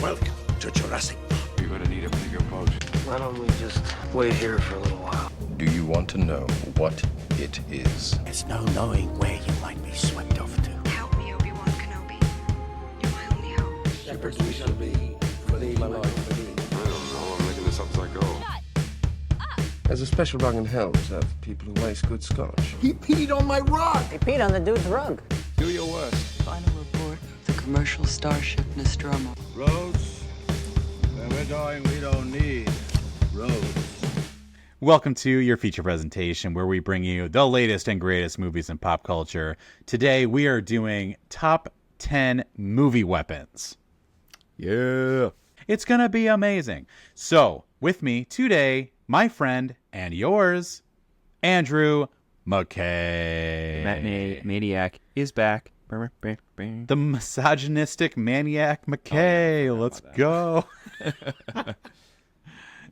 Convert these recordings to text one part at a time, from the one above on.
Welcome to Jurassic Park. You're gonna need a bigger boat. Why don't we just wait here for a little while? Do you want to know what it is? There's no knowing where you might be swept off to. Help me, Obi-Wan Kenobi. You're my only hope. Shepherds we shall be, for thee, my Lord, for thee. I don't know. I'm making this up as I go. There's a special rug in hell reserved for people who waste good scotch. He peed on my rug. They peed on the dude's rug. Do your worst. Final report of the commercial starship Nostromo. Roads? Where we're going, we don't need roads. Welcome to your feature presentation where we bring you the latest and greatest movies in pop culture. Today we are doing top 10 movie weapons. Yeah. It's going to be amazing. So, with me today, my friend and yours, Andrew McKay. Matinee Maniac is back. The misogynistic maniac McKay. Let's go.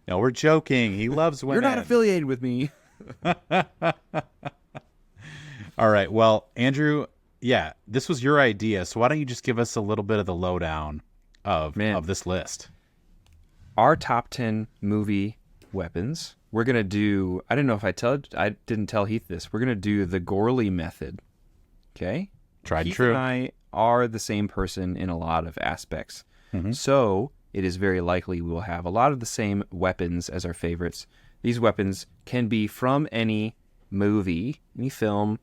No, we're joking. He loves women. You're not affiliated with me. All right. Well, Andrew, yeah, this was your idea. So why don't you just give us a little bit of the lowdown of this list? Our top 10 movie weapons. We're going to do, I didn't tell Heath this. We're going to do the Gorley method. Okay? Tried and Heath true. and I are the same person in a lot of aspects. Mm-hmm. So it is very likely we will have a lot of the same weapons as our favorites. These weapons can be from any movie, any film.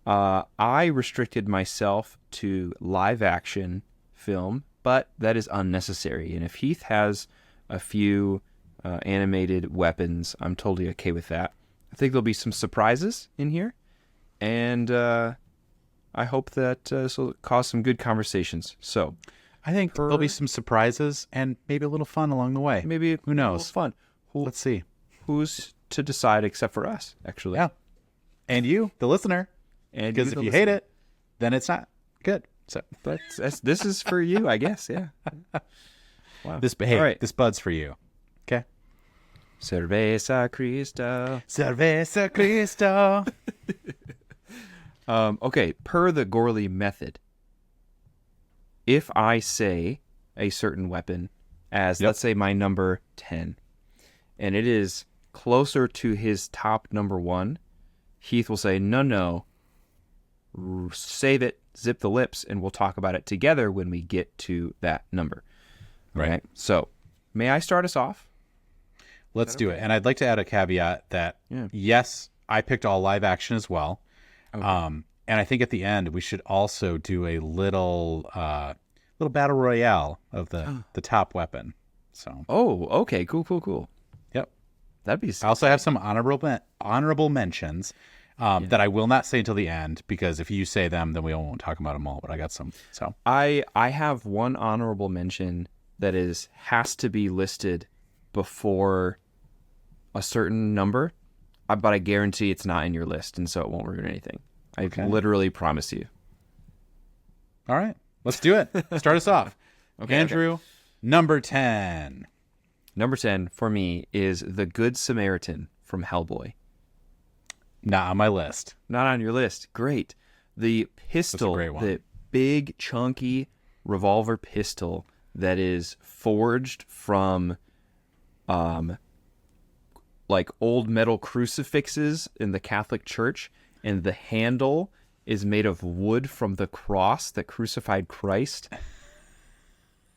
I restricted myself to live action film, but that is unnecessary. And if Heath has a few animated weapons, I'm totally okay with that. I think there'll be some surprises in here, and I hope that this will cause some good conversations. So I think there'll be some surprises and maybe a little fun along the way. Maybe who knows? Fun. Let's see. Who's to decide except for us, actually? Yeah, and you, the listener. And because if you hate it, then it's not good. So this is for you, I guess. Yeah. Wow. This bud's for you. Okay. Cerveza Cristo. Cerveza Cristo. Okay. Per the Gorley method, if I say a certain weapon as, let's say, my number 10, and it is closer to his top number 1, Heath will say, no, save it, zip the lips, and we'll talk about it together when we get to that number. Right. So, may I start us off? Let's do it. And I'd like to add a caveat that, yes, I picked all live action as well. Okay. And I think at the end, we should also do a little battle royale of the top weapon. So. Oh, okay. Cool. Yep. That'd be. I also have some honorable mentions that I will not say until the end, because if you say them, then we won't talk about them all. But I got some. So I have one honorable mention that has to be listed before a certain number, but I guarantee it's not in your list, and so it won't ruin anything. I literally promise you. All right, let's do it. Start us off. Okay, Andrew, number 10. Number 10 for me is The Good Samaritan from Hellboy. Not on my list. Not on your list. Great. The pistol, the big, chunky revolver pistol that is forged from like old metal crucifixes in the Catholic Church, and the handle is made of wood from the cross that crucified Christ.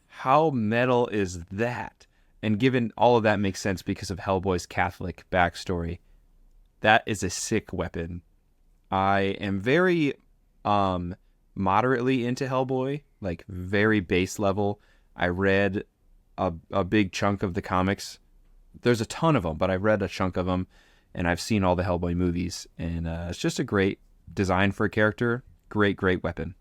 How metal is that? And given all of that makes sense because of Hellboy's Catholic backstory, that is a sick weapon. I am very moderately into Hellboy, like very base level. I read a big chunk of the comics. There's a ton of them, but I read a chunk of them, and I've seen all the Hellboy movies. And it's just a great design for a character. Great weapon.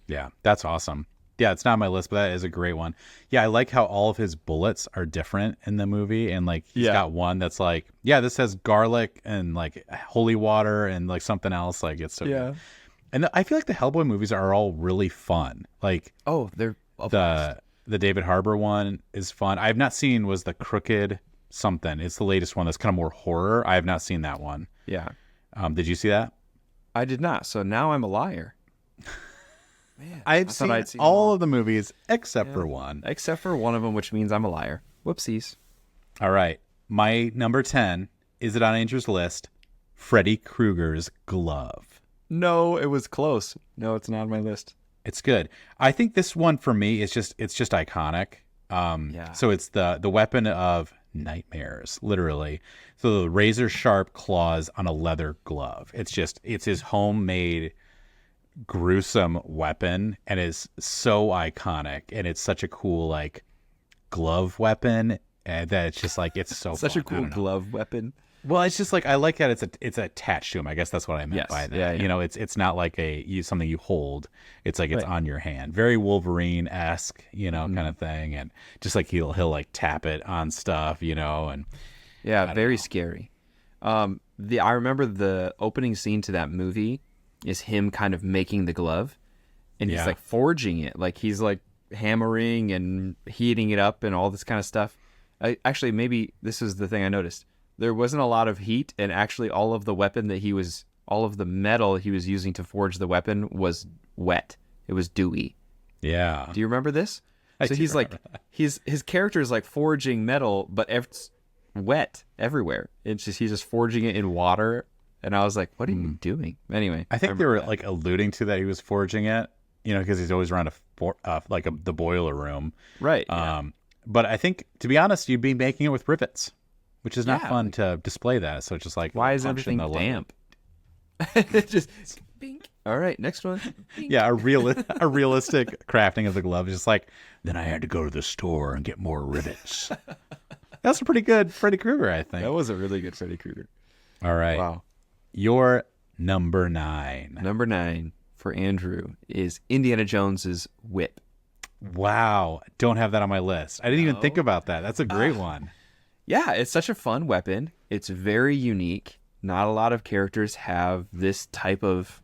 Yeah, that's awesome. Yeah, it's not on my list, but that is a great one. Yeah, I like how all of his bullets are different in the movie. And like he's got one that's like, this has garlic and like holy water and like something else. Like it's so good. And I feel like the Hellboy movies are all really fun. Like they're the David Harbour one is fun. I have not seen was the Crooked something. It's the latest one that's kind of more horror. I have not seen that one. Yeah. Did you see that? I did not. So now I'm a liar. I've thought seen I'd seen all of the movies except for one. Except for one of them, which means I'm a liar. Whoopsies. All right. My number 10, is it on Andrew's list? Freddy Krueger's glove. No, it was close. No, it's not on my list. It's good. I think this one for me is just iconic. So it's the weapon of nightmares, literally. So the razor sharp claws on a leather glove. It's his homemade gruesome weapon and is so iconic, and it's such a cool like glove weapon, and that it's just like it's so Such fun. a cool glove weapon. Well, it's just like I like that it's attached to him. I guess that's what I meant Yes. by that. Yeah. You know, it's not like something you hold. It's like it's on your hand. Very Wolverine-esque, you know, kind of thing. And just like he'll like tap it on stuff, you know, and Yeah, very scary. I remember the opening scene to that movie is him kind of making the glove, and he's Yeah. like forging it, like he's like hammering and heating it up and all this kind of stuff. Actually, maybe this is the thing I noticed. There wasn't a lot of heat, and actually all of the metal he was using to forge the weapon was wet. It was dewy. yeah. Do you remember this? I So do he's like, remember his character is like forging metal, but it's wet everywhere. It's just he's just forging it in water, and I was like, "What are you doing?" Anyway, I think they were remember that. like alluding to that he was forging it, you know, because he's always around the boiler room. Right. Yeah. But I think, to be honest, you'd be making it with rivets, which is not Yeah. fun to display that. So it's just like, Why is punching everything the leather. damp? Just bink. All right, next one. Bink. Yeah, a realistic crafting of the glove is just like, then I had to go to the store and get more rivets. That's a pretty good Freddy Krueger, I think. That was a really good Freddy Krueger. All right. Wow. Your number 9. Number 9 for Andrew is Indiana Jones's whip. Wow. Don't have that on my list. I didn't even think about that. That's a great one. Yeah, it's such a fun weapon. It's very unique. Not a lot of characters have this type of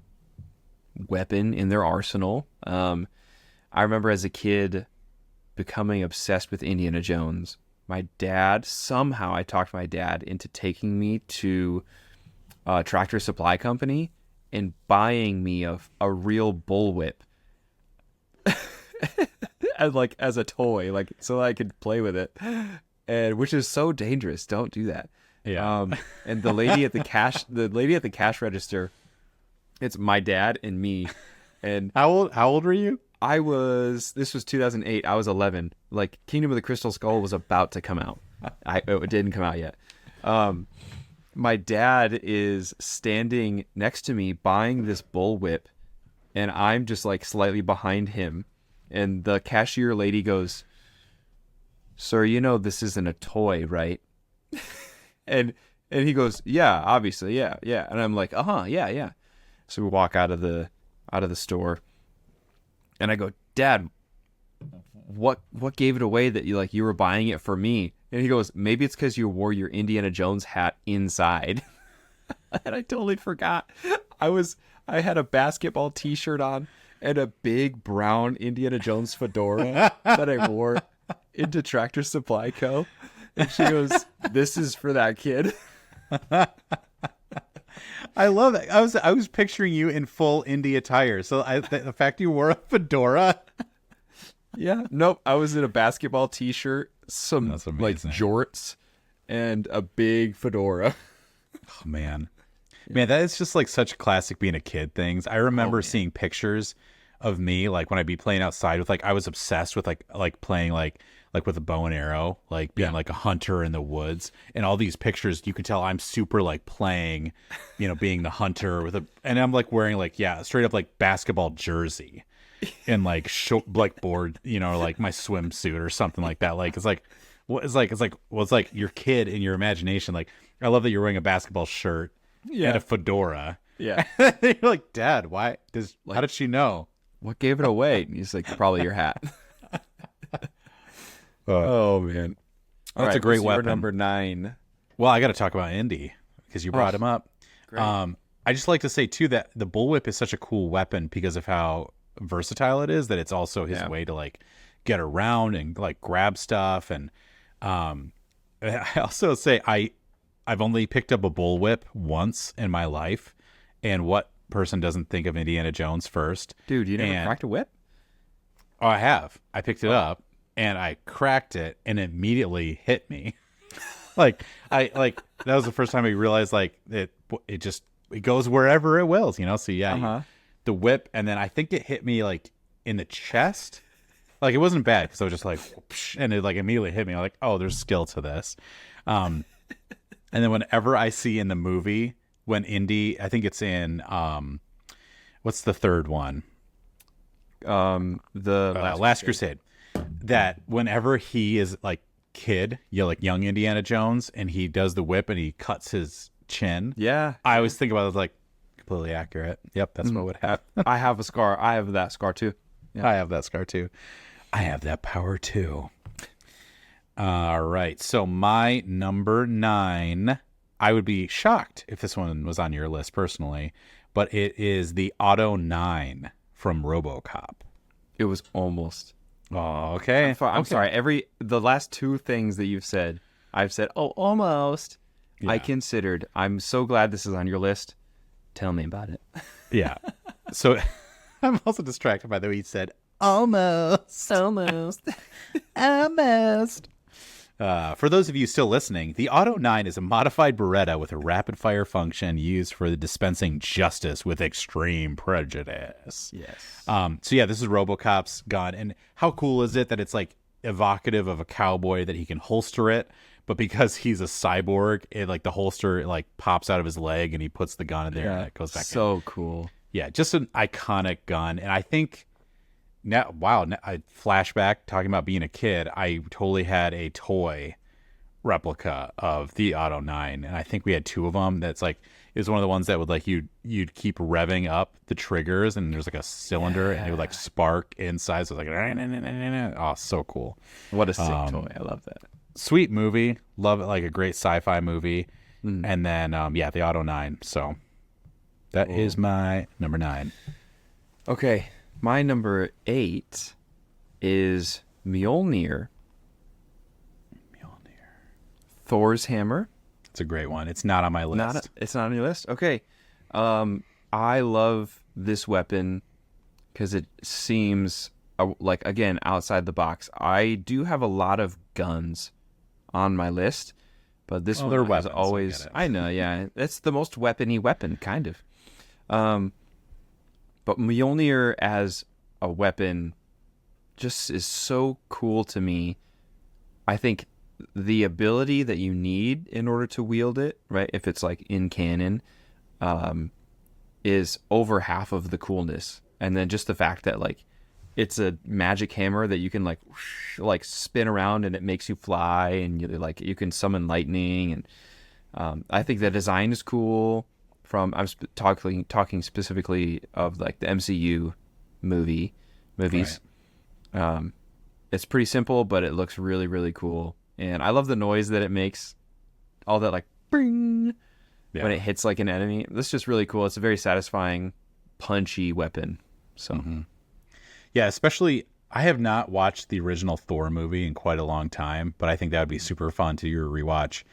weapon in their arsenal. I remember as a kid becoming obsessed with Indiana Jones. My dad, somehow I talked my dad into taking me to Tractor Supply Company and buying me a real bullwhip. as a toy, like so I could play with it. And which is so dangerous. Don't do that. Yeah. And the lady at the cash register, it's my dad and me. And How old were you? this was 2008. I was 11. Like Kingdom of the Crystal Skull was about to come out. It didn't come out yet. My dad is standing next to me buying this bullwhip, and I'm just like slightly behind him. And the cashier lady goes, "Sir, you know this isn't a toy, right?" and he goes, "Yeah, obviously, yeah." And I'm like, yeah. So we walk out of the store, and I go, "Dad, what gave it away that you were buying it for me?" And he goes, "Maybe it's because you wore your Indiana Jones hat inside." And I totally forgot. I had a basketball T-shirt on and a big brown Indiana Jones fedora that I wore into Tractor Supply Co. And she goes, "This is for that kid." I love that. I was picturing you in full indie attire. So the fact you wore a fedora. Yeah. Nope. I was in a basketball T-shirt, some That's like amazing. jorts, and a big fedora. Oh, man, that is just like such classic being a kid things. I remember seeing pictures of me like when I'd be playing outside with like I was obsessed with like playing like with a bow and arrow, like being like a hunter in the woods, and all these pictures you could tell I'm super like playing, you know, being the hunter and I'm like wearing like straight up like basketball jersey and like like board, you know, like my swimsuit or something like that. Like it's like your kid in your imagination. Like I love that you're wearing a basketball shirt and a fedora. Yeah. You're like, Dad, how did she know? What gave it away? And he's like, "Probably your hat." Oh man, That's a great what's your weapon. number 9. Well, I got to talk about Indy because you brought him up. Great. I just like to say too that the bullwhip is such a cool weapon because of how versatile it is. That it's also his way to like get around and like grab stuff. And I also say I've only picked up a bullwhip once in my life, and what person doesn't think of Indiana Jones first. Dude, you never cracked a whip? Oh, I have. I picked it up and I cracked it and it immediately hit me. That was the first time I realized like it goes wherever it wills, you know? So yeah, the whip, and then I think it hit me like in the chest. Like it wasn't bad because I was just like, whoosh, and it like immediately hit me. I'm like, oh, there's skill to this. And then whenever I see in the movie when Indy, I think it's in what's the third one? The Last Crusade. That whenever he is like like young Indiana Jones, and he does the whip and he cuts his chin. Yeah. I always think about it like completely accurate. Yep, that's what would happen. I have a scar. I have that scar too. Yeah. I have that scar too. I have that power too. All right. So my number 9, I would be shocked if this one was on your list personally, but it is the Auto 9 from RoboCop. It was almost. Oh, okay. I'm sorry. The last 2 things that you've said, I've said, oh, almost. Yeah. I considered. I'm so glad this is on your list. Tell me about it. Yeah. So I'm also distracted by the way he said, almost. Almost. Almost. For those of you still listening, the Auto 9 is a modified Beretta with a rapid-fire function used for the dispensing justice with extreme prejudice. Yes. So yeah, this is RoboCop's gun, and how cool is it that it's like evocative of a cowboy that he can holster it, but because he's a cyborg, it like the holster like pops out of his leg and he puts the gun in there and it goes back in. So cool. Yeah, just an iconic gun, and I think. I flashback talking about being a kid. I totally had a toy replica of the Auto 9, and I think we had 2 of them. That's like it was one of the ones that would like you'd keep revving up the triggers, and there's like a cylinder, and it would like spark inside. So it's like oh, so cool! What a sick toy! I love that. Sweet movie, love it, like a great sci-fi movie. And then the Auto 9. So that is my number 9. Okay. My number 8 is Mjolnir. Thor's hammer. It's a great one. It's not on my list. It's not on your list? Okay. I love this weapon because it seems like, again, outside the box. I do have a lot of guns on my list, but this one they're is weapons, always... I know, yeah. It's the most weapon-y weapon, kind of. But Mjolnir as a weapon just is so cool to me. I think the ability that you need in order to wield it, right, if it's like in canon, is over half of the coolness. And then just the fact that like it's a magic hammer that you can like spin around and it makes you fly, and you can summon lightning, and I think the design is cool. I'm talking specifically of like the MCU movies. Right. It's pretty simple, but it looks really, really cool, and I love the noise that it makes. All that like bring when it hits like an enemy. This is just really cool. It's a very satisfying, punchy weapon. So, yeah, especially I have not watched the original Thor movie in quite a long time, but I think that would be super fun to do a rewatch.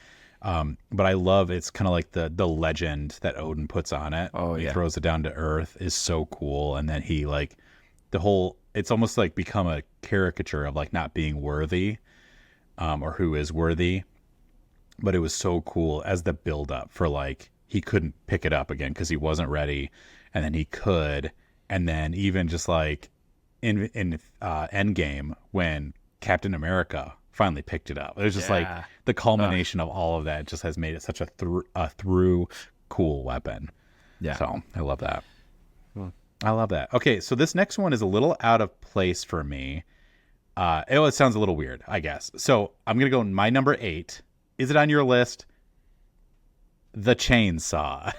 But I love it's kind of like the legend that Odin puts on it. Oh, yeah. He throws it down to earth is so cool. And then he like it's almost like become a caricature of like not being worthy, or who is worthy. But it was so cool as the build up for like, he couldn't pick it up again because he wasn't ready. And then he could. And then even just like in Endgame when Captain America finally picked it up. It was just like the culmination of all of that just has made it such a through cool weapon. Yeah. So I love that. I love that. Okay, so this next one is a little out of place for me. It sounds a little weird, I guess. So I'm going to go my number 8. Is it on your list? The chainsaw.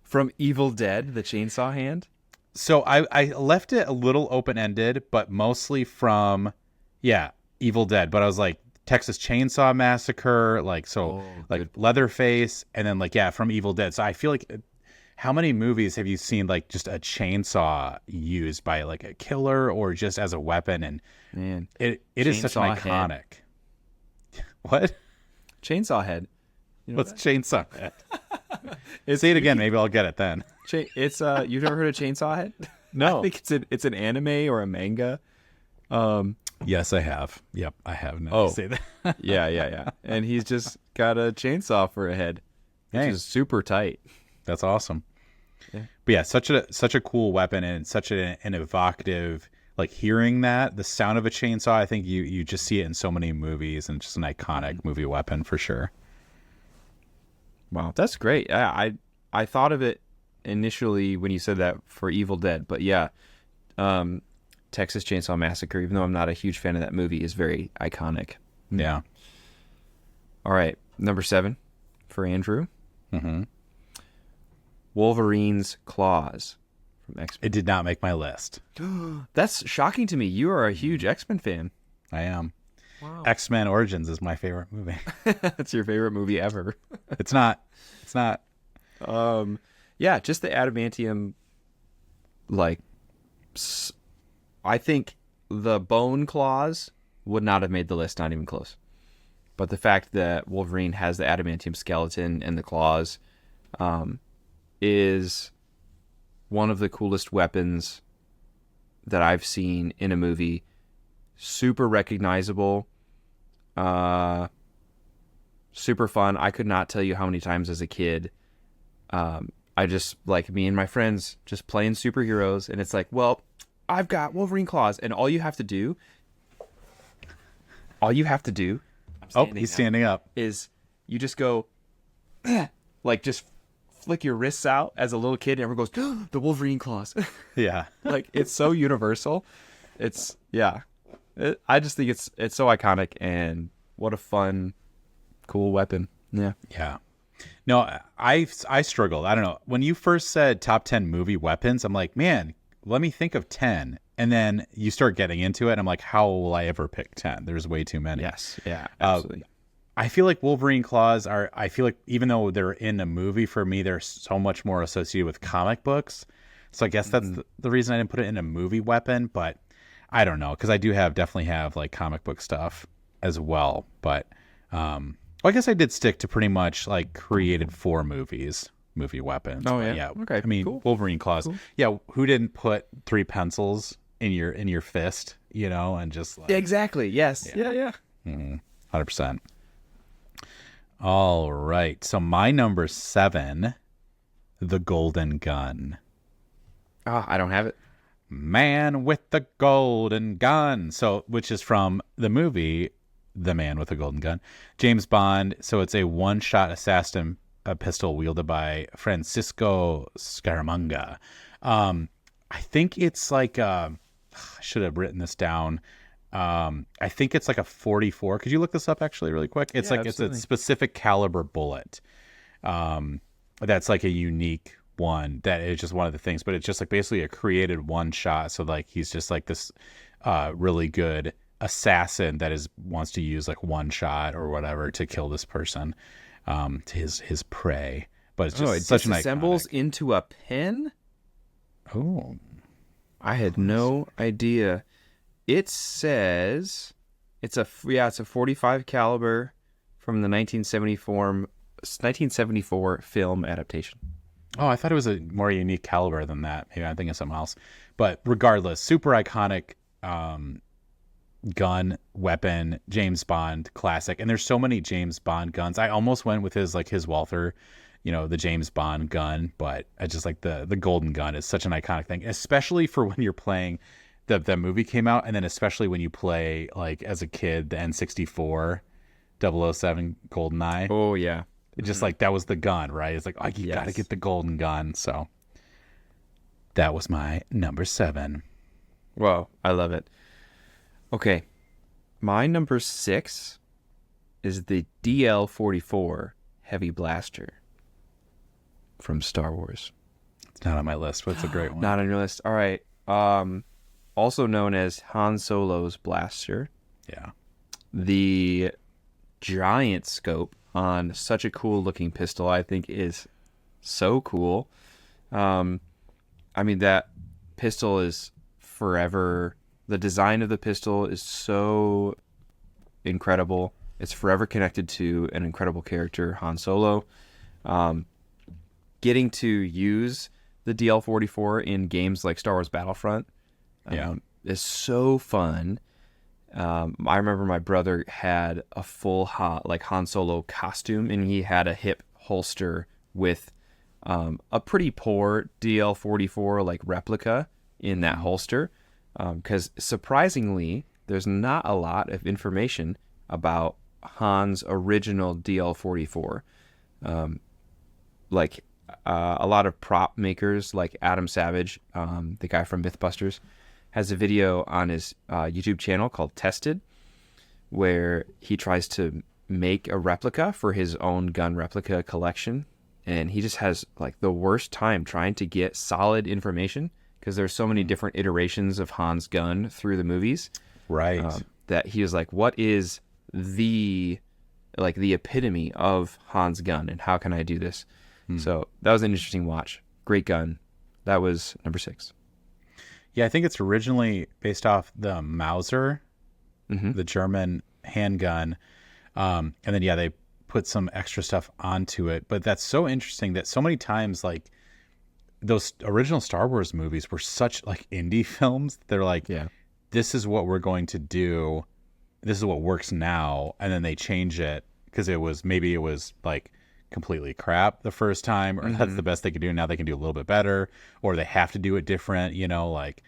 From Evil Dead, the chainsaw hand? So I left it a little open-ended, but mostly from, Evil Dead. But I was like, Texas Chainsaw Massacre, Leatherface, and then from Evil Dead. So I feel like, how many movies have you seen like just a chainsaw used by like a killer or just as a weapon? And man, it is such an iconic. What? Chainsaw head. What's chainsaw head? Say it again. Maybe I'll get it then. It's you've never heard of Chainsaw Head? No. I think it's an anime or a manga. Yes, I have. Yep, I have. Now Oh. you say that. Yeah. And he's just got a chainsaw for a head, which Hey. is super tight. That's awesome. Yeah. But yeah, such a cool weapon and such an evocative. Like hearing that, the sound of a chainsaw, I think you just see it in so many movies, and just an iconic movie weapon for sure. Wow, that's great. I thought of it initially when you said that for Evil Dead, but yeah, Texas Chainsaw Massacre, even though I'm not a huge fan of that movie, is very iconic. Yeah. All right, number 7 for Andrew. Mm-hmm. Wolverine's Claws from X-Men. It did not make my list. That's shocking to me. You are a huge X-Men fan. I am. Wow. X-Men Origins is my favorite movie. That's your favorite movie ever. It's not. It's not. Yeah, just the adamantium, like, I think the bone claws would not have made the list, not even close. But the fact that Wolverine has the adamantium skeleton and the claws is one of the coolest weapons that I've seen in a movie. Super recognizable, super fun. I could not tell you how many times as a kid I just, like, me and my friends just playing superheroes, and it's like, well, I've got Wolverine claws, and all you have to do He's standing up. is you just go like, just flick your wrists out as a little kid, and everyone goes, the Wolverine claws. Yeah. Like, it's so universal. It's, yeah. I just think it's so iconic, and what a fun, cool weapon. Yeah. Yeah. No, I struggled. I don't know. When you first said top 10 movie weapons, I'm like, man, let me think of 10. And then you start getting into it. And I'm like, how will I ever pick 10? There's way too many. Yes. Yeah. Absolutely. I feel like Wolverine claws are, I feel like even though they're in a movie, for me, they're so much more associated with comic books. So I guess that's the reason I didn't put it in a movie weapon. But I don't know, because I do definitely have like comic book stuff as well. But well, I guess I did stick to pretty much like created for movie weapons. Oh, But yeah? Okay, I mean, cool. Wolverine claws. Cool. Yeah. Who didn't put 3 pencils in your fist, and just like, Exactly. Yes. Yeah. 100%. All right. So my number 7, the Golden Gun. I don't have it. Man with the Golden Gun. So, which is from the movie The Man with the Golden Gun. James Bond. So it's a one-shot assassin pistol wielded by Francisco Scaramanga. I think it's like I should have written this down. I think it's like a 44. Could you look this up actually really quick? It's Yeah, like absolutely. it's a specific caliber bullet. That's like a unique one that is just one of the things, but it's just like basically a created one shot. So like he's just like this really good assassin that wants to use like one shot or whatever to kill this person, to his prey. But it's just It such an disassembles iconic. into a pen? Oh, I had no idea. It says it's a 45 caliber from the 1974 film adaptation. Oh, I thought it was a more unique caliber than that. Maybe I'm thinking of something else. But regardless, super iconic gun, weapon, James Bond classic. And there's so many James Bond guns. I almost went with his Walther, the James Bond gun, but I just like the Golden Gun is such an iconic thing, especially for when you're playing the movie came out, and then especially when you play like as a kid the N64 007 GoldenEye. Oh, yeah. Just like that was the gun, right? It's like, oh, you got to get the Golden Gun. So that was my number 7. Wow, I love it. Okay, my number 6 is the DL-44 Heavy Blaster from Star Wars. It's not on my list, but it's a great one. Not on your list. All right. Also known as Han Solo's blaster. Yeah. The giant scope on such a cool looking pistol, I think, is so cool. I mean, that pistol is forever. The design of the pistol is so incredible. It's forever connected to an incredible character, Han Solo. Getting to use the DL-44 in games like Star Wars Battlefront. Is so fun. I remember my brother had a full Han Solo costume, and he had a hip holster with a pretty poor DL-44 like replica in that holster. Because surprisingly, there's not a lot of information about Han's original DL-44. A lot of prop makers like Adam Savage, the guy from Mythbusters, has a video on his YouTube channel called Tested, where he tries to make a replica for his own gun replica collection. And he just has like the worst time trying to get solid information because there's so many different iterations of Han's gun through the movies. Right. That he was like, what is the epitome of Han's gun and how can I do this? So that was an interesting watch. Great gun. That was number 6. Yeah, I think it's originally based off the Mauser, the German handgun. And then, they put some extra stuff onto it. But that's so interesting that so many times, like, those original Star Wars movies were such, like, indie films. They're like, this is what we're going to do. This is what works now. And then they change it because it was like completely crap the first time, or that's the best they could do. Now they can do a little bit better, or they have to do it different. Like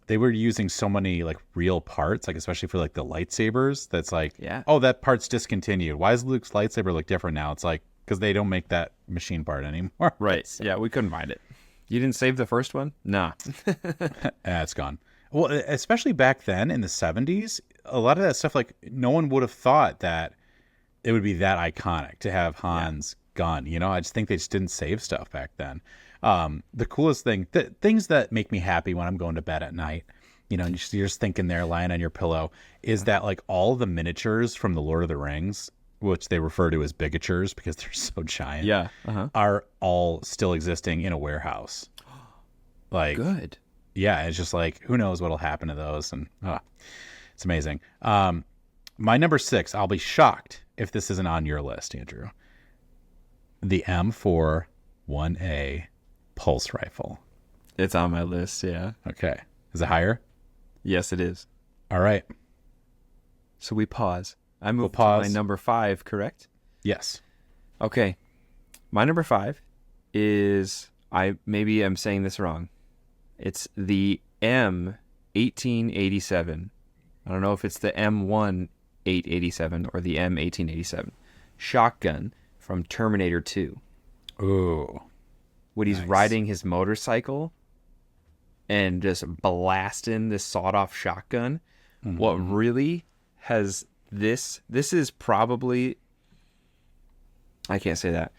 they were using so many like real parts, like especially for like the lightsabers. That's like, oh, that part's discontinued. Why does Luke's lightsaber look different now? It's like because they don't make that machine part anymore. Right. So. Yeah, we couldn't find it. You didn't save the first one? Nah. It's gone. Well, especially back then in the 70s, a lot of that stuff, like no one would have thought that it would be that iconic to have Han's gun. I just think they just didn't save stuff back then. The coolest thing, things that make me happy when I'm going to bed at night, and you're just thinking there lying on your pillow, is that like all the miniatures from the Lord of the Rings, which they refer to as bigatures because they're so giant, are all still existing in a warehouse. Like, good. Yeah, it's just like, who knows what'll happen to those, and it's amazing. My number 6, I'll be shocked if this isn't on your list, Andrew. The M4-1A pulse rifle. It's on my list, yeah. Okay. Is it higher? Yes, it is. All right. So we pause. I moved to my number 5, correct? Yes. Okay. My number 5 is, maybe I'm saying this wrong. It's the M1887. I don't know if it's the M1887 or the M1887 shotgun from Terminator 2. Ooh. When he's riding his motorcycle and just blasting this sawed-off shotgun. What really has this is probably, I can't say that.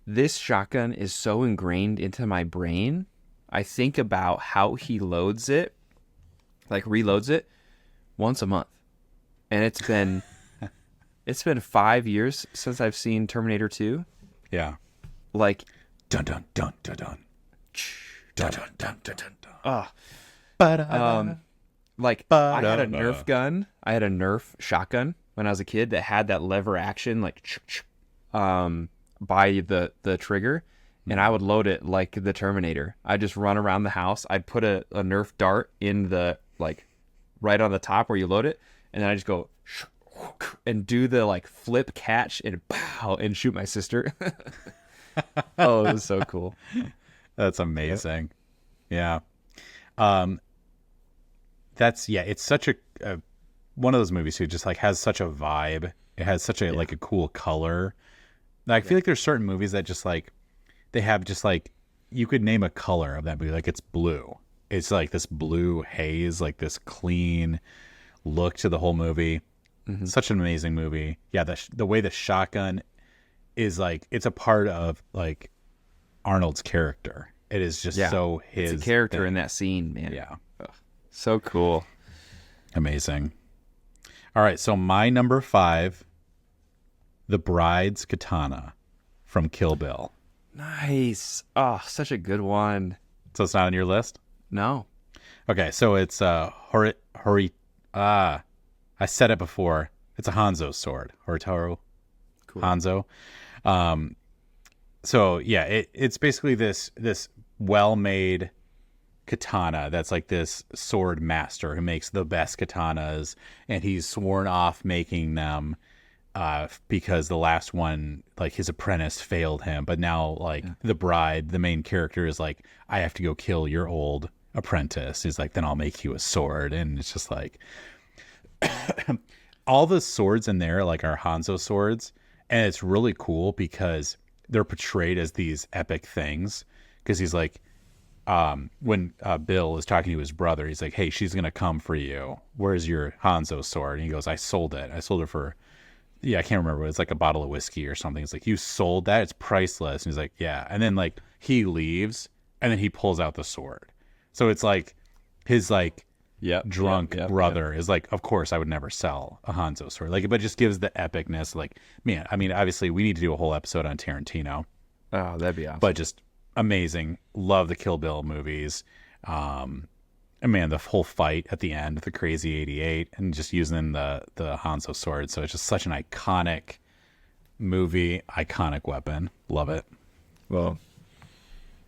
This shotgun is so ingrained into my brain. I think about how he loads it, like reloads it, once a month. And it's been 5 years since I've seen Terminator 2. Yeah. Like dun dun dun dun dun. Dun dun dun dun dun. Like I had a Nerf gun. I had a Nerf shotgun when I was a kid that had that lever action, like by the trigger. And I would load it like the Terminator. I'd just run around the house. I'd put a Nerf dart in the, like, right on the top where you load it. And then I just go and do the, like, flip catch and pow and shoot my sister. Oh, it was so cool. That's amazing. Yeah. It's such a one of those movies who just, like, has such a vibe. It has such a, like, a cool color. I feel like there's certain movies that just, like, they have just like, you could name a color of that movie. Like it's blue. It's like this blue haze, like this clean look to the whole movie. Such an amazing movie. Yeah. The way the shotgun is like, it's a part of like Arnold's character. It is just so his it's a character in that scene, man. Yeah. Ugh, so cool. Amazing. All right. So my number 5, the Bride's Katana from Kill Bill. Nice. Oh, such a good one. So it's not on your list? No. Okay, so it's I said it before. It's a Hanzo sword. Horitaro. Cool. Hanzo. So yeah, it's basically this well-made katana that's like this sword master who makes the best katanas, and he's sworn off making them because the last one, like his apprentice failed him. But now like the bride, the main character, is like, I have to go kill your old apprentice. He's like, then I'll make you a sword. And it's just like all the swords in there like are Hanzo swords, and it's really cool because they're portrayed as these epic things. Because he's like, when Bill is talking to his brother, he's like, hey, she's gonna come for you, where's your Hanzo sword? And he goes, I sold it for, I can't remember, it's like a bottle of whiskey or something. It's like, you sold that? It's priceless. And he's like, yeah. And then like he leaves, and then he pulls out the sword. So it's like his like drunk brother is like, of course I would never sell a Hanzo sword. Like, but it just gives the epicness. Like, man, I mean, obviously we need to do a whole episode on Tarantino. Oh, that'd be awesome. But just amazing. Love the Kill Bill movies. And man, the whole fight at the end, the Crazy 88, and just using the Hanzo sword. So it's just such an iconic movie, iconic weapon. Love it. Well,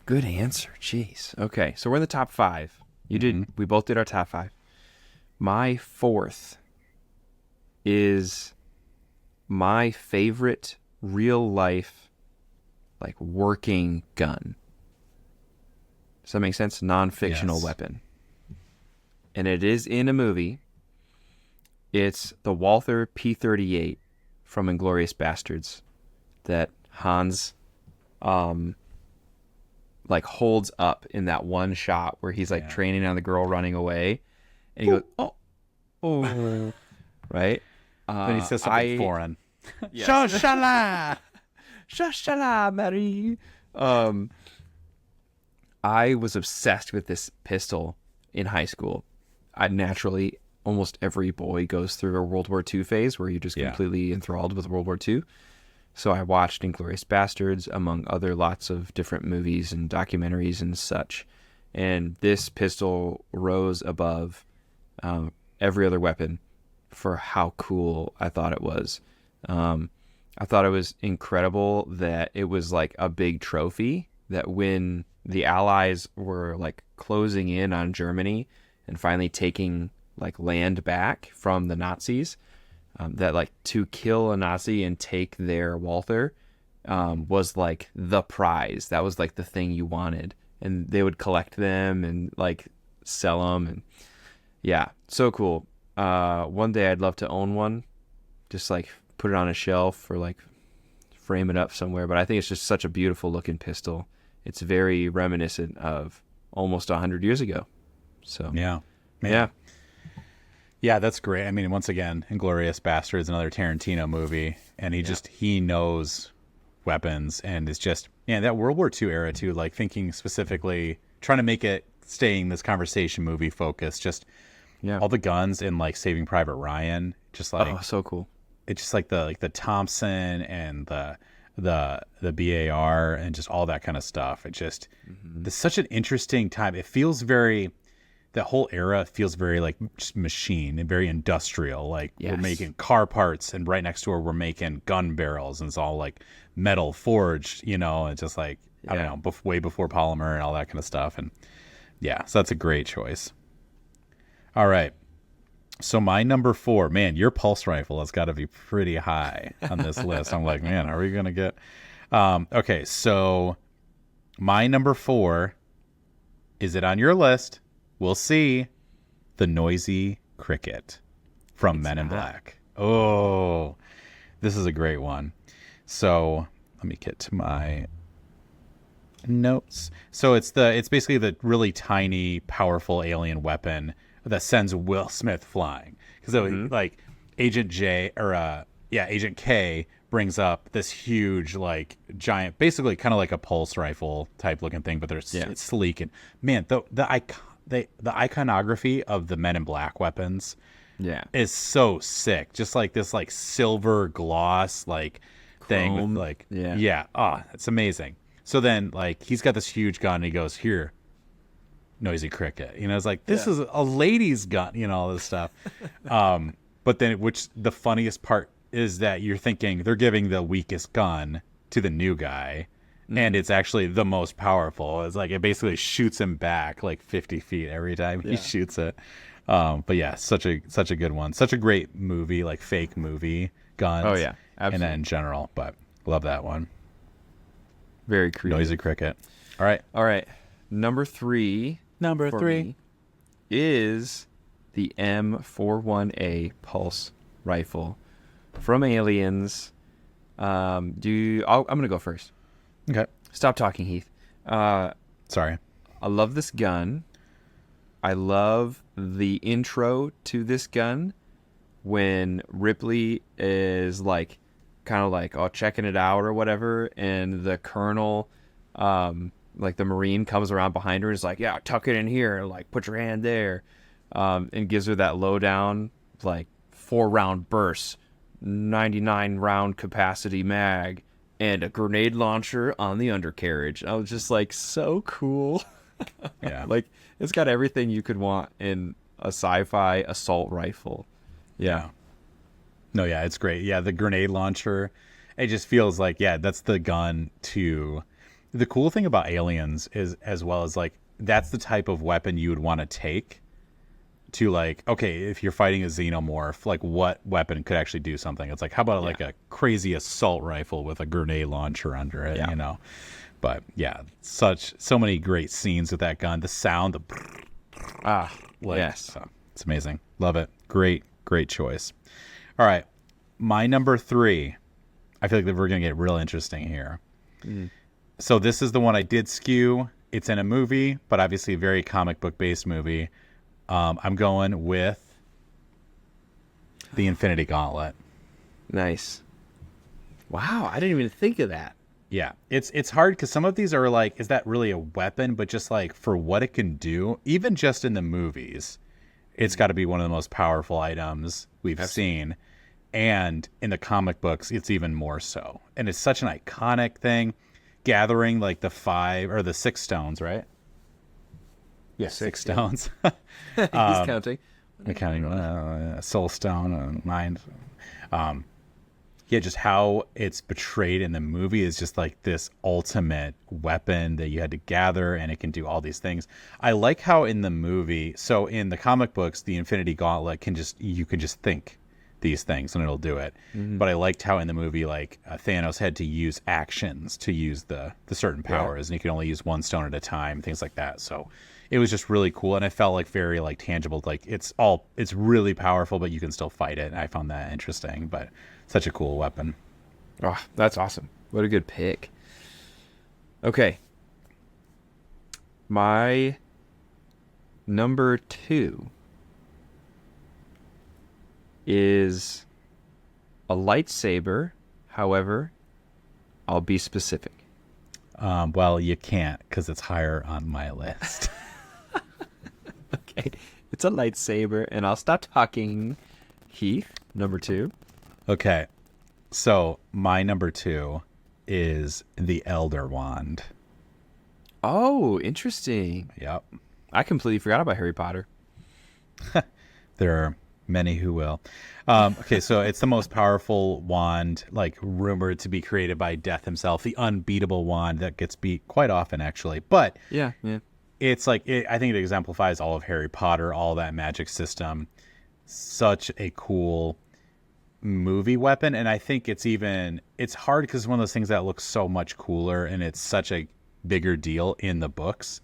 good answer. Jeez. Okay, so we're in the top 5. We both did our top 5. My 4th is my favorite real life, like, working gun. Does that make sense? Non-fictional weapon. And it is in a movie. It's the Walther P-38 from Inglourious Bastards that Hans like holds up in that one shot where he's like training on the girl running away, and he goes, oh, right? Then he says something foreign. Shoshala, Shoshala, Marie. I was obsessed with this pistol in high school. I naturally, almost every boy goes through a World War II phase where you're just completely enthralled with World War II. So I watched Inglourious Bastards, among other lots of different movies and documentaries and such. And this pistol rose above every other weapon for how cool I thought it was. I thought it was incredible that it was like a big trophy, that when the Allies were like closing in on Germany and finally taking like land back from the Nazis, that like to kill a Nazi and take their Walther was like the prize. That was like the thing you wanted, and they would collect them and like sell them, and yeah, so cool. One day I'd love to own one, just like put it on a shelf or like frame it up somewhere. But I think it's just such a beautiful looking pistol. It's very reminiscent of almost 100 years ago. So yeah, that's great. I mean, once again, Inglourious Bastards, another Tarantino movie, and he knows weapons, and it's just that World War II era too. Like thinking specifically, trying to make it staying this conversation movie focus. Just all the guns in like Saving Private Ryan, just like so cool. It's just like the Thompson and the BAR and just all that kind of stuff. It just it's such an interesting time. It feels very. The whole era feels very like just machine and very industrial. Like we're making car parts, and right next door we're making gun barrels, and it's all like metal forged, it's just like, I don't know, way before polymer and all that kind of stuff. And so that's a great choice. All right. So my number 4, man, your pulse rifle has got to be pretty high on this list. I'm like, man, are we going to get, okay. So my number 4, is it on your list? We'll see. The Noisy Cricket from Men in Black. Oh, this is a great one. So let me get to my notes. So it's basically the really tiny, powerful alien weapon that sends Will Smith flying. Because like Agent K brings up this huge, like giant, basically kind of like a pulse rifle type looking thing, but it's sleek, and man, the iconography of the Men in Black weapons is so sick. Just like this like silver gloss like thing with like it's amazing. So then like he's got this huge gun and he goes, here, Noisy Cricket. It's like, this is a lady's gun, all this stuff. But then the funniest part is that you're thinking they're giving the weakest gun to the new guy. and it's actually the most powerful. It's like it basically shoots him back like 50 feet every time he shoots it. But yeah, such a good one. Such a great movie, like fake movie guns. Oh yeah, absolutely. And then in general, but love that one. Very creative. Noisy cricket. All right. Number three for me is the M41A pulse rifle from Aliens. I'm gonna go first. Okay. Stop talking, Heath. Sorry. I love this gun. I love the intro to this gun when Ripley is like kind of like checking it out or whatever, and the colonel like the Marine comes around behind her and is like, yeah, tuck it in here, like put your hand there, and gives her that lowdown like 4-round burst, 99 round capacity mag, and a grenade launcher on the undercarriage. I was just like, so cool. Yeah. Like it's got everything you could want in a sci-fi assault rifle. Yeah. No, yeah, it's great. Yeah, the grenade launcher, it just feels like, yeah, that's the gun to... The cool thing about Aliens is, as well as, like, that's the type of weapon you would want to take to, like, okay, if you're fighting a xenomorph, like, what weapon could actually do something? It's like, how about, like, a crazy assault rifle with a grenade launcher under it, you know? But, yeah, so many great scenes with that gun. The sound, yes. So, it's amazing. Love it. Great choice. All right, my number 3. I feel like we're going to get real interesting here. So this is the one I did skew. It's in a movie, but obviously a very comic book based movie. I'm going with the Infinity Gauntlet. Nice. Wow, I didn't even think of that. Yeah, it's hard because some of these are like, is that really a weapon? But just like for what it can do, even just in the movies, it's got to be one of the most powerful items we've seen. And in the comic books, it's even more so. And it's such an iconic thing. Gathering like the 5 or the 6 stones, right? Yes, 6 stones. He's counting. I'm counting soul stone, mind. Yeah, just how it's portrayed in the movie is just like this ultimate weapon that you had to gather, and it can do all these things. I like how in the movie, so in the comic books, the Infinity Gauntlet you can just think these things and it'll do it. But I liked how in the movie, like Thanos had to use actions to use the certain powers, and he could only use 1 stone at a time, things like that. So it was just really cool, and it felt like very like tangible. Like it's really powerful, but you can still fight it. And I found that interesting, but such a cool weapon. Oh, that's awesome. What a good pick. Okay. My number 2 is a lightsaber. However, I'll be specific. Well, you can't because it's higher on my list. Okay. It's a lightsaber, and I'll stop talking. Heath, number 2. Okay. So my number 2 is the Elder Wand. Oh, interesting. Yep. I completely forgot about Harry Potter. There are many who will. Okay, so it's the most powerful wand, like rumored to be created by Death himself, the unbeatable wand that gets beat quite often, actually. But Yeah. it's like, I think it exemplifies all of Harry Potter, all that magic system. Such a cool movie weapon. And I think it's hard because it's one of those things that looks so much cooler, and it's such a bigger deal in the books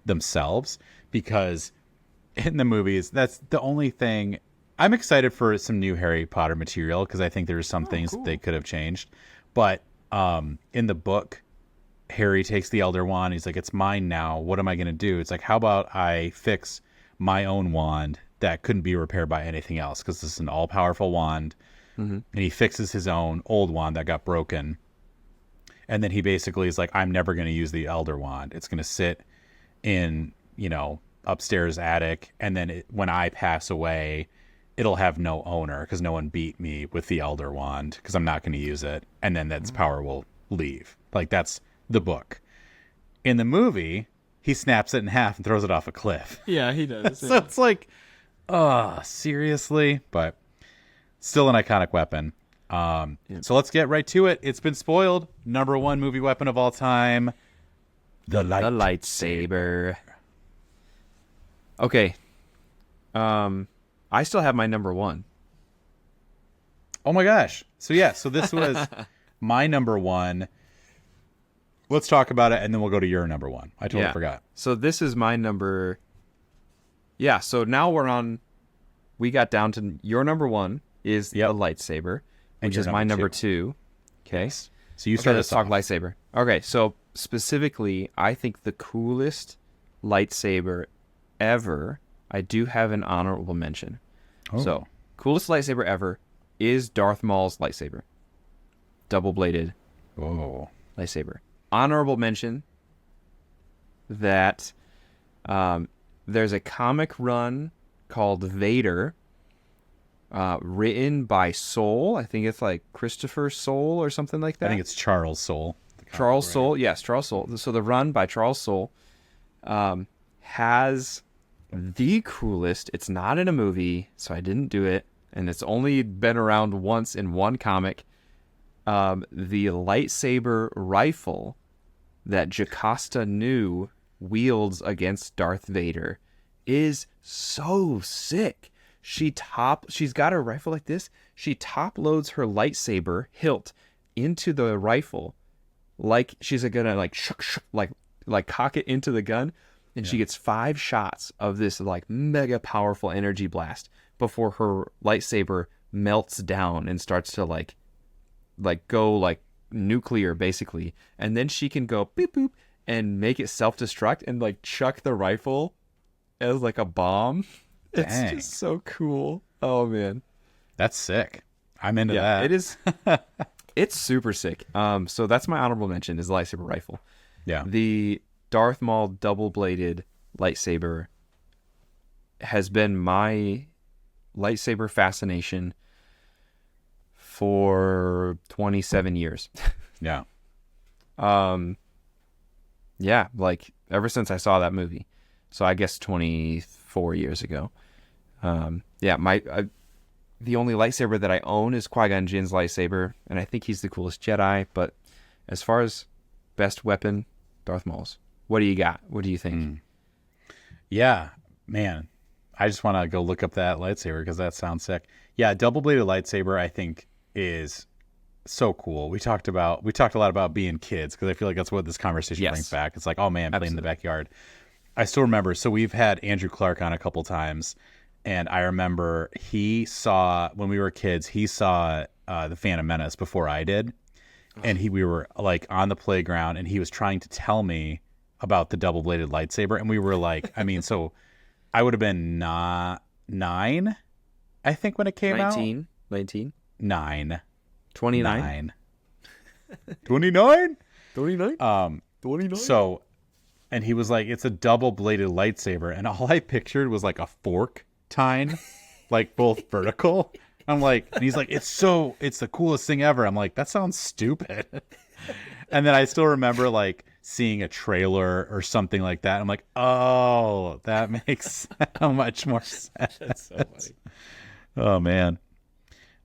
themselves, because in the movies, that's the only thing. I'm excited for some new Harry Potter material because I think there's some things that they could have changed. But in the book, Harry takes the Elder Wand. He's like, it's mine now. What am I going to do? It's like, how about I fix my own wand that couldn't be repaired by anything else, because this is an all-powerful wand. And he fixes his own old wand that got broken. And then he basically is like, I'm never going to use the Elder Wand. It's going to sit in, upstairs attic. And then when I pass away, it'll have no owner because no one beat me with the Elder Wand because I'm not going to use it. And then that's power will leave. Like, that's the book. In the movie, he snaps it in half and throws it off a cliff. Yeah, he does. So it's like, seriously? But still an iconic weapon. So let's get right to it. It's been spoiled. Number one movie weapon of all time, the lightsaber. Okay. I still have my number one. Oh my gosh. So yeah, so this was my number one. Let's talk about it, and then we'll go to your number one. I totally forgot. So this is my number. Yeah, so now we got down to your number one is the lightsaber, which is my number two. Okay. So you start let's talk lightsaber. Okay, so specifically, I think the coolest lightsaber ever, I do have an honorable mention. Oh. So, coolest lightsaber ever is Darth Maul's lightsaber. Double-bladed lightsaber. Honorable mention that there's a comic run called Vader, written by Soule. I think it's like Christopher Soule or something like that. I think it's Charles Soule. Charles Soule, yes, Charles Soule. So the run by Charles Soule has the coolest. It's not in a movie, so I didn't do it, and it's only been around once in one comic. The lightsaber rifle that Jocasta Nu wields against Darth Vader is so sick. She's got a rifle like this. She top loads her lightsaber hilt into the rifle, like she's gonna like like cock it into the gun, and she gets 5 shots of this like mega powerful energy blast before her lightsaber melts down and starts to like go like nuclear basically, and then she can go beep boop and make it self-destruct and like chuck the rifle as like a bomb. It's just so cool. Oh man, that's sick. I'm into that. It is. It's super sick. So that's my honorable mention is the lightsaber rifle. Yeah. The Darth Maul double-bladed lightsaber has been my lightsaber fascination for 27 years. Yeah. Yeah, like ever since I saw that movie. So I guess 24 years ago. The only lightsaber that I own is Qui-Gon Jinn's lightsaber, and I think he's the coolest Jedi. But as far as best weapon, Darth Maul's. What do you got? What do you think? Yeah, man. I just want to go look up that lightsaber because that sounds sick. Yeah, double-bladed lightsaber I think is so cool. We talked a lot about being kids because I feel like that's what this conversation brings back. It's like, oh man, playing in the backyard. I still remember. So we've had Andrew Clark on a couple times. And I remember when we were kids, he saw The Phantom Menace before I did. And we were like on the playground and he was trying to tell me about the double-bladed lightsaber. And we were like, I mean, so I would have been 9, I think, when it came 19? out. 19? 9. 29? 29? 29? 29? So, and he was like, it's a double-bladed lightsaber. And all I pictured was like a fork tine, like both vertical. I'm like, and he's like, it's the coolest thing ever. I'm like, that sounds stupid. And then I still remember like seeing a trailer or something like that. I'm like, oh, that makes so much more sense. That's so funny. Oh man.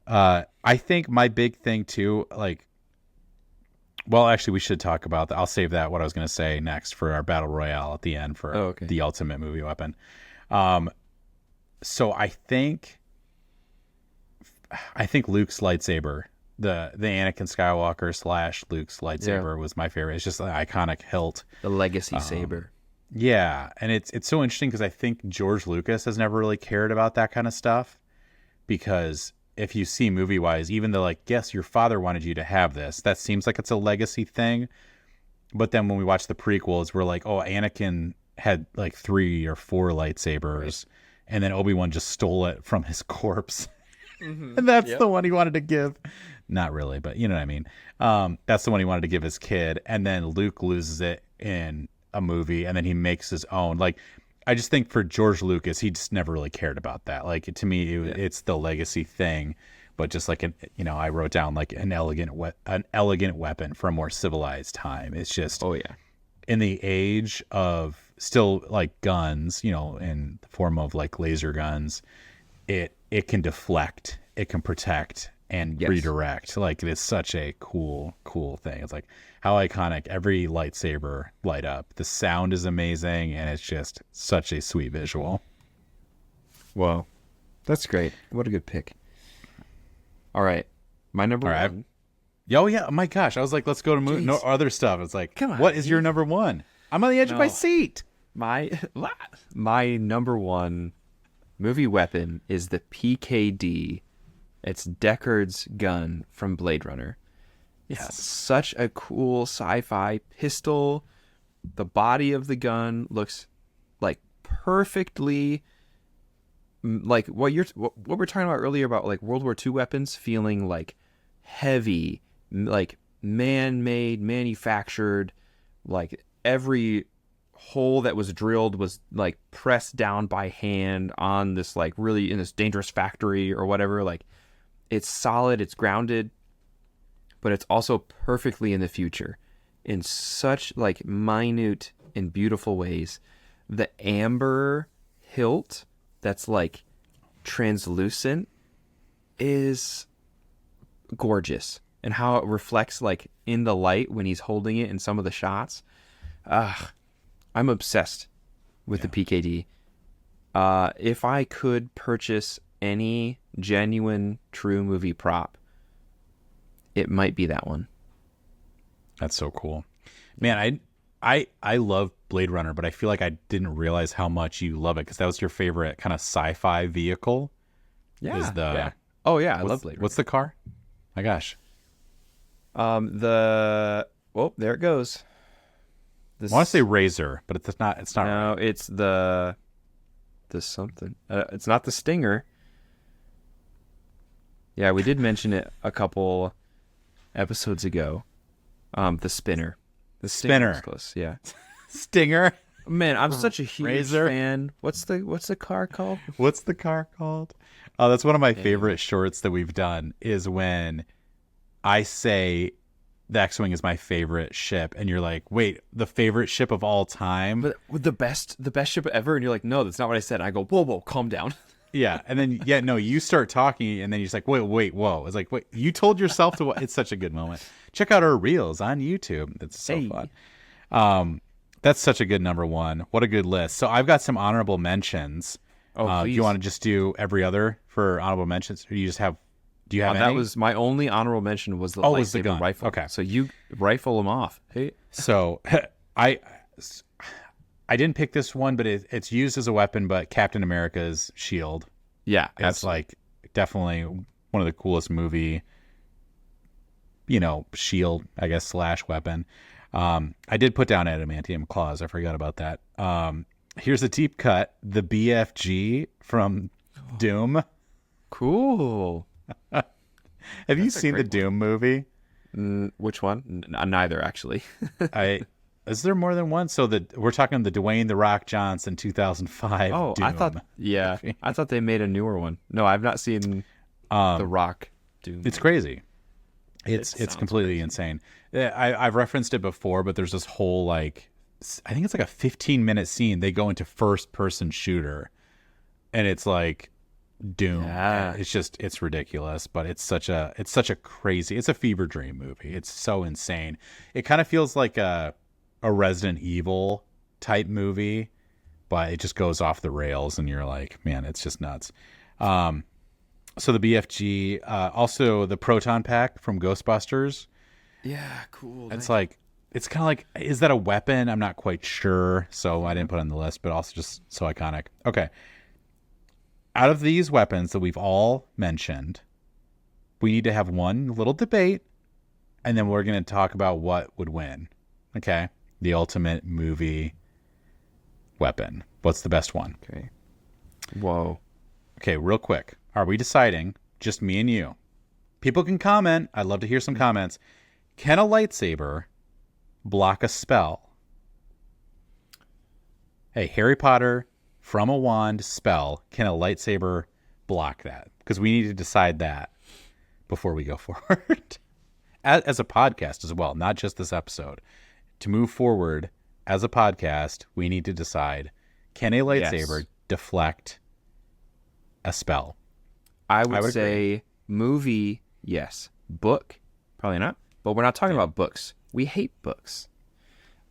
I think my big thing too, like, well, actually we should talk about that. I'll save that, what I was going to say next for our battle royale at the end for the ultimate movie weapon. So I think Luke's lightsaber, the Anakin Skywalker / Luke's lightsaber was my favorite. It's just an iconic hilt. The legacy saber. Yeah, and it's so interesting because I think George Lucas has never really cared about that kind of stuff, because if you see movie-wise, even though like, yes, your father wanted you to have this, that seems like it's a legacy thing. But then when we watch the prequels, we're like, oh, Anakin had like 3 or 4 lightsabers. Right. And then Obi-Wan just stole it from his corpse. Mm-hmm. And that's the one he wanted to give. Not really, but you know what I mean. That's the one he wanted to give his kid. And then Luke loses it in a movie, and then he makes his own. Like, I just think for George Lucas, he just never really cared about that. Like, to me, it's the legacy thing. But just like, I wrote down like an elegant weapon for a more civilized time. It's just, in the age of still like guns, in the form of like laser guns, it can deflect, it can protect, and Yes. redirect. Like, it's such a cool thing. It's like how iconic every lightsaber light up. The sound is amazing, and it's just such a sweet visual. Whoa. That's great. What a good pick. All right. My number All right. one. Oh yeah, oh my gosh. I was like, let's go to no other stuff. It's like, Come on, what is your number one? I'm on the edge of my No. seat. My number one movie weapon is the PKD. It's Deckard's gun from Blade Runner. It's such a cool sci-fi pistol. The body of the gun looks like perfectly like what we're talking about earlier about like World War II weapons feeling like heavy, like man-made, manufactured, like every hole that was drilled was like pressed down by hand on this like really in this dangerous factory or whatever. Like it's solid, it's grounded, but it's also perfectly in the future in such like minute and beautiful ways. The amber hilt that's like translucent is gorgeous, and how it reflects like in the light when he's holding it in some of the shots. I'm obsessed with the PKD. If I could purchase any genuine true movie prop, it might be that one. That's so cool, man. I love Blade Runner, but I feel like I didn't realize how much you love it because that was your favorite kind of sci-fi vehicle. Yeah. Oh yeah, I love Blade Runner. What's the car? My gosh. There it goes. I want to say Razor, but it's not. It's not. No, right. it's the something. It's not the Stinger. Yeah, we did mention it a couple episodes ago. The Spinner. The Spinner. was close. Yeah. Stinger. Man, I'm such a huge Razor. fan. What's the car called? What's the car called? Oh, that's one of my favorite shorts that we've done. Is when I say the X-wing is my favorite ship, and you're like, "Wait, the favorite ship of all time?" But with the best ship ever, and you're like, "No, that's not what I said." And I go, "Whoa, calm down." Yeah, and then you start talking, and then you're just like, wait, whoa! It's like, wait, you told yourself to. It's such a good moment. Check out our reels on YouTube. It's so fun. That's such a good number one. What a good list. So I've got some honorable mentions. Oh, do you want to just do every other for honorable mentions, or you just have? Do you have any? That was my only honorable mention was the was the lightsaber gun. rifle. Okay, so you rifle them off. Hey, so I didn't pick this one, but it's used as a weapon. But Captain America's shield. yeah, It's absolutely. like definitely one of the coolest movie, shield, I guess, / weapon. I did put down adamantium claws. I forgot about that. Here's a deep cut. The BFG from Doom. Cool. Have you seen the Doom movie? Which one? Neither, actually. Is there more than one? So we're talking the Dwayne "The Rock" Johnson 2005. Oh, Doom. I thought they made a newer one. No, I've not seen The Rock Doom. It's crazy. It's sounds completely insane. I've referenced it before, but there's this whole I think it's like a 15-minute scene. They go into first-person shooter, and it's like Doom. Yeah. It's ridiculous, but it's such a crazy. It's a fever dream movie. It's so insane. It kind of feels like a Resident Evil type movie, but it just goes off the rails, and you're like, man, it's just nuts. So the BFG, also the proton pack from Ghostbusters. Yeah, cool. It's like, it's kind of like, is that a weapon? I'm not quite sure, so I didn't put it on the list, but also just so iconic. Okay. Out of these weapons that we've all mentioned, we need to have one little debate, and then we're going to talk about what would win. Okay? The ultimate movie weapon. What's the best one? Okay. Whoa. Okay, real quick. Are we deciding, just me and you? People can comment. I'd love to hear some comments. Can a lightsaber block a spell? Hey, Harry Potter, from a wand spell, can a lightsaber block that? Because we need to decide that before we go forward. As a podcast as well, not just this episode. To move forward as a podcast, we need to decide, can a lightsaber deflect a spell? I would agree. say movie Yes. Book? Probably not. But we're not talking about books. We hate books.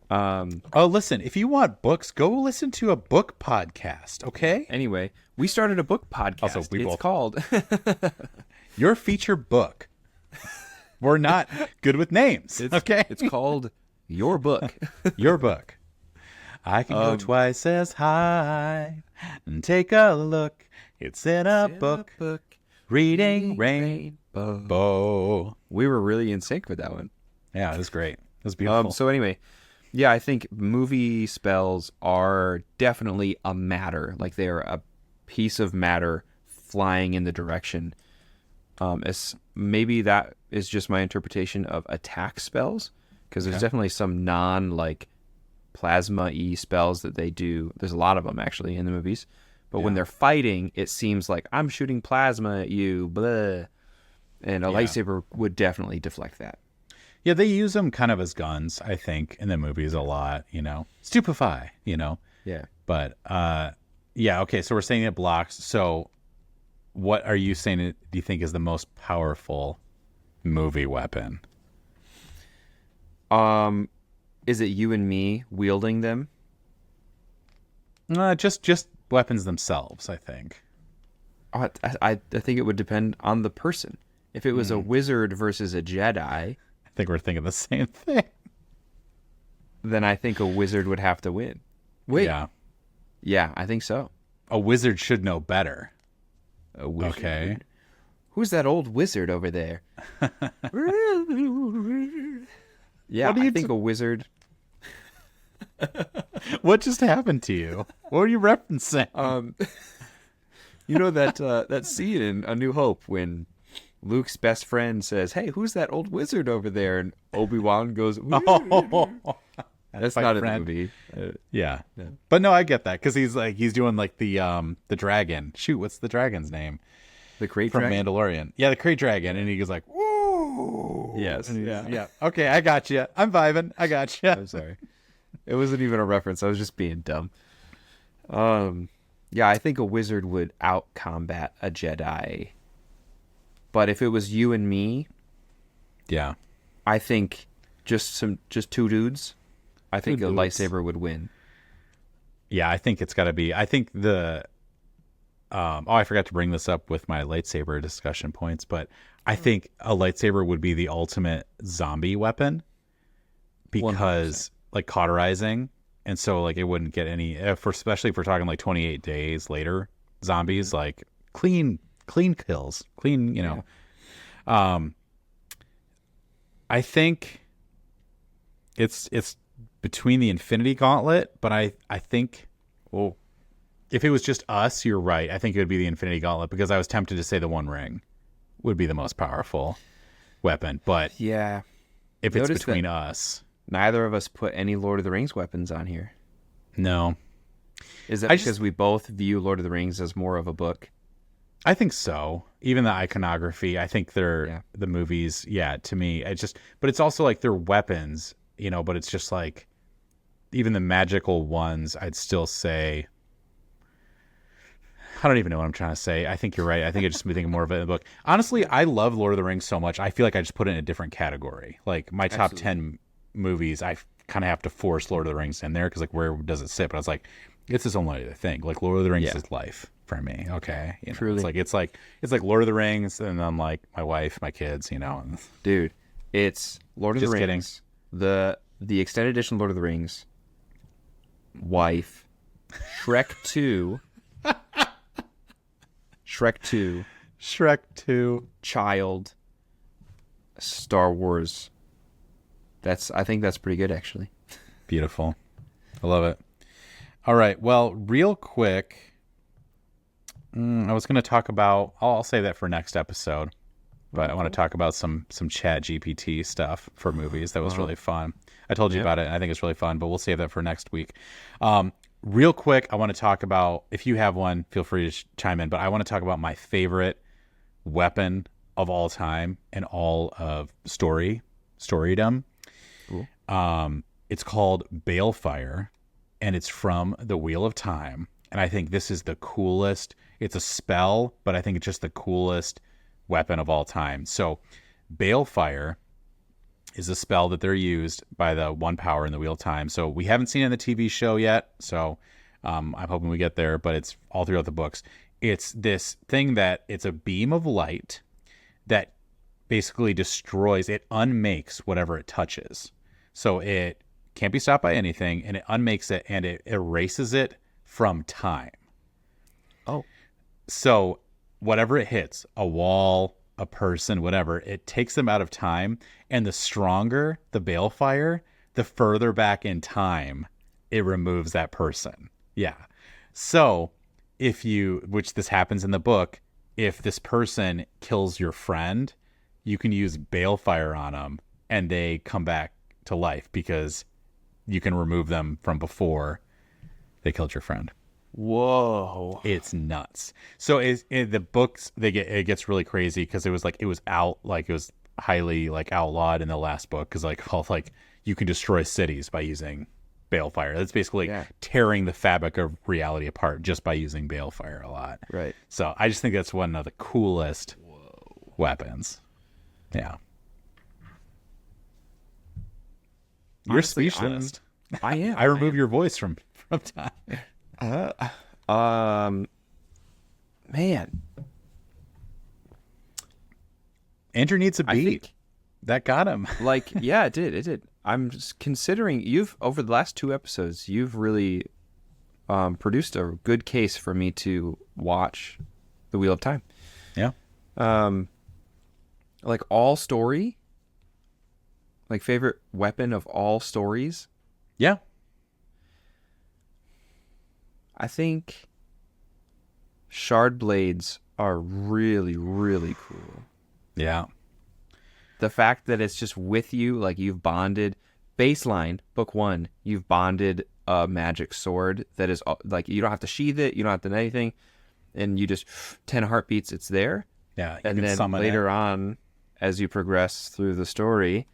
Oh, listen, if you want books, go listen to a book podcast, okay? Anyway, we started a book podcast. Also, we it's both- called Your feature book. We're not good with names, okay? It's called Your Book. Your book. I can go twice as high and take a look. It's in a book. Reading Rainbow. We were really in sync with that one. Yeah, it was great. It was beautiful. So anyway, yeah, I think movie spells are definitely a matter. Like they're a piece of matter flying in the direction. As maybe that is just my interpretation of attack spells, because there's definitely some like plasma-y spells that they do. There's a lot of them actually in the movies. But when they're fighting, it seems like I'm shooting plasma at you, blah. And a lightsaber would definitely deflect that. Yeah, they use them kind of as guns, I think, in the movies a lot, you know. Stupefy, you know. Yeah. But, yeah, okay, so we're saying it blocks. So what are you saying do you think is the most powerful movie weapon? Is it you and me wielding them? Just weapons themselves, I think. I think it would depend on the person. If it was a wizard versus a Jedi, I think we're thinking the same thing. then I think a wizard would have to win. Wait. Yeah. Yeah, I think so. A wizard should know better. A wizard. Okay. Who's that old wizard over there? Yeah, What are I you think a wizard. What just happened to you? What were you referencing? You know that scene in A New Hope when Luke's best friend says, "Hey, who's that old wizard over there?" And Obi-Wan goes, Oh, "That's my not friend. in the movie." Yeah. But no, I get that because he's doing like the dragon. Shoot, what's the dragon's name The Great from Dragon. Mandalorian? Yeah, the Krayt Dragon, and he goes like, "Woo!" Yes. And Yeah. yeah. Okay, I got you. I'm vibing. I got you. I'm sorry. It wasn't even a reference. I was just being dumb. Yeah, I think a wizard would out combat a Jedi. But if it was you and me, Yeah. I think just two dudes, I think a dudes. lightsaber would win. Yeah, I think it's got to be. I think the. I forgot to bring this up with my lightsaber discussion points, but I think a lightsaber would be the ultimate zombie weapon because, 100%. like, cauterizing, and so like it wouldn't get any. Especially if we're talking like 28 days later, zombies like clean kills, clean. You know, I think it's between the Infinity Gauntlet, but I think, well, if it was just us, you're right. I think it would be the Infinity Gauntlet because I was tempted to say the One Ring would be the most powerful weapon, but Yeah. if it's Notice between that us, Neither of us put any Lord of the Rings weapons on here. no. Is that I because we both view Lord of the Rings as more of a book? I think so. Even the iconography, I think they're Yeah. the movies. Yeah, to me, it's just. But it's also like they're weapons, you know. But it's just like even the magical ones. I'd still say. I don't even know what I'm trying to say. I think you're right. I think I just be thinking more of it in the book. Honestly, I love Lord of the Rings so much. I feel like I just put it in a different category. Like my top 10 movies, I kind of have to force Lord of the Rings in there because like where does it sit? But I was like, it's its own other thing. Like Lord of the Rings is life for me. Okay, you know, Truly. it's like Lord of the Rings, and then like my wife, my kids. You know, and Dude, it's Lord of Just the kidding. Rings. The extended edition Lord of the Rings. Wife. Shrek 2. Shrek 2. Shrek 2. Child. Star Wars. I think that's pretty good actually. Beautiful. I love it. All right. Well, real quick, I was going to talk about. I'll save that for next episode. But I want to talk about some Chat GPT stuff for movies. That was really fun. I told you about it, and I think it's really fun. But we'll save that for next week. Real quick, I want to talk about. If you have one, feel free to chime in. But I want to talk about my favorite weapon of all time and all of storydom. Cool. It's called Balefire, and it's from The Wheel of Time. And I think this is the coolest. It's a spell, but I think it's just the coolest weapon of all time. So Balefire is a spell that they're used by the One Power in the Wheel of Time. So we haven't seen it in the TV show yet, so I'm hoping we get there, but it's all throughout the books. It's this thing that it's a beam of light that basically destroys, it unmakes whatever it touches. So it can't be stopped by anything, and it unmakes it, and it erases it from time. Oh. So whatever it hits, a wall, a person, whatever, it takes them out of time, and the stronger the Balefire, the further back in time it removes that person. Yeah. So if you, which this happens in the book, if this person kills your friend, you can use Balefire on them and they come back to life because you can remove them from before they killed your friend. Whoa. It's nuts. So in the books, it gets really crazy because it was highly like outlawed in the last book because you can destroy cities by using Balefire. That's basically tearing the fabric of reality apart just by using Balefire a lot. Right. So I just think that's one of the coolest weapons. Yeah. You're Honestly, speechless. I am. I remove your voice from time. Man. Andrew needs a beat. That got him. Yeah, it did. I'm just considering over the last 2 episodes, you've really produced a good case for me to watch The Wheel of Time. Yeah. All story, favorite weapon of all stories. Yeah. I think shard blades are really, really cool. Yeah. The fact that it's just with you, you've bonded. Baseline, book 1, you've bonded a magic sword that is, you don't have to sheath it, you don't have to do anything, and you just, 10 heartbeats, it's there. Yeah. And then later on, as you progress through the story,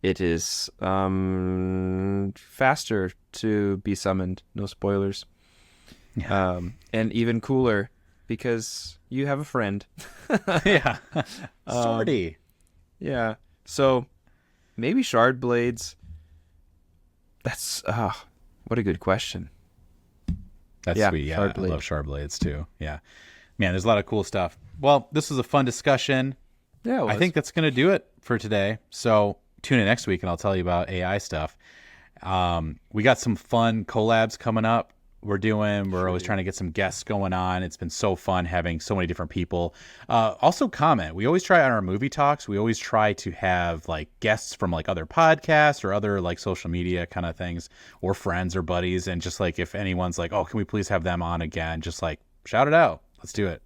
it is faster to be summoned. No spoilers. Yeah. And even cooler because you have a friend. Yeah. Swordy. Yeah. So maybe shard blades. That's what a good question. That's sweet. Yeah. I love shard blades too. Yeah. Man, there's a lot of cool stuff. Well, this was a fun discussion. Yeah. I think that's going to do it for today. So tune in next week and I'll tell you about AI stuff. We got some fun collabs coming up. We're always trying to get some guests going on. It's been so fun having so many different people. Also comment. We always try on our movie talks. We always try to have guests from other podcasts or other social media kind of things or friends or buddies. And just if anyone's oh, can we please have them on again? Just shout it out. Let's do it.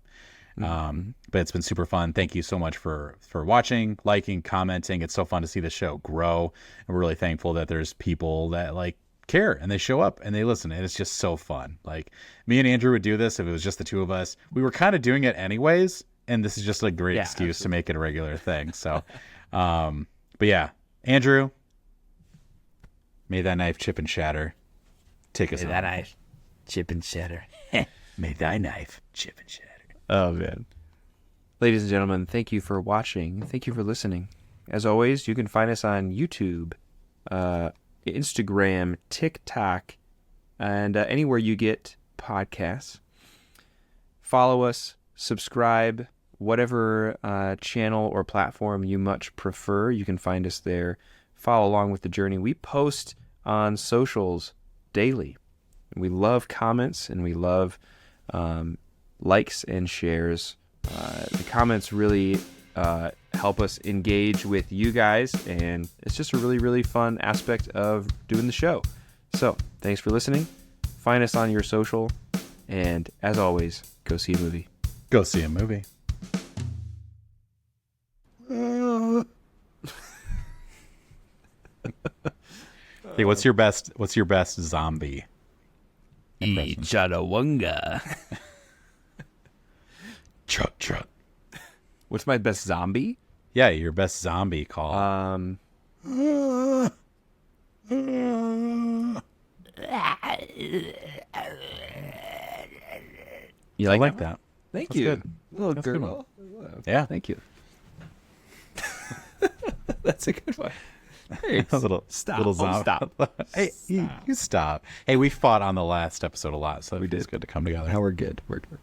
But it's been super fun. Thank you so much for watching, liking, commenting. It's so fun to see the show grow. And we're really thankful that there's people that care and they show up and they listen, and it's just so fun. Me and Andrew would do this if it was just the two of us. We were kind of doing it anyways, and this is just a great excuse to make it a regular thing. So but yeah, Andrew, may that knife chip and shatter. Take us home. May that knife chip and shatter. May thy knife chip and shatter. Oh man. Ladies and gentlemen, thank you for watching. Thank you for listening. As always, you can find us on YouTube, Instagram, TikTok, and anywhere you get podcasts. Follow us, subscribe, whatever channel or platform you much prefer. You can find us there. Follow along with the journey. We post on socials daily. We love comments and we love likes and shares. The comments really help us engage with you guys, and it's just a really, really fun aspect of doing the show. So, thanks for listening. Find us on your social, and as always, go see a movie. Go see a movie. Hey, what's your best zombie? Chadawanga. Chut. What's my best zombie? Yeah, your best zombie call. You I like that. Thank That's you. good. Little That's a good girl. Yeah. Thank you. That's a good one. Hey, A little stop. little Oh, zombie. stop. Hey, you stop. Hey, we fought on the last episode a lot, so We it's did. good to come together. Now we're good. We're good.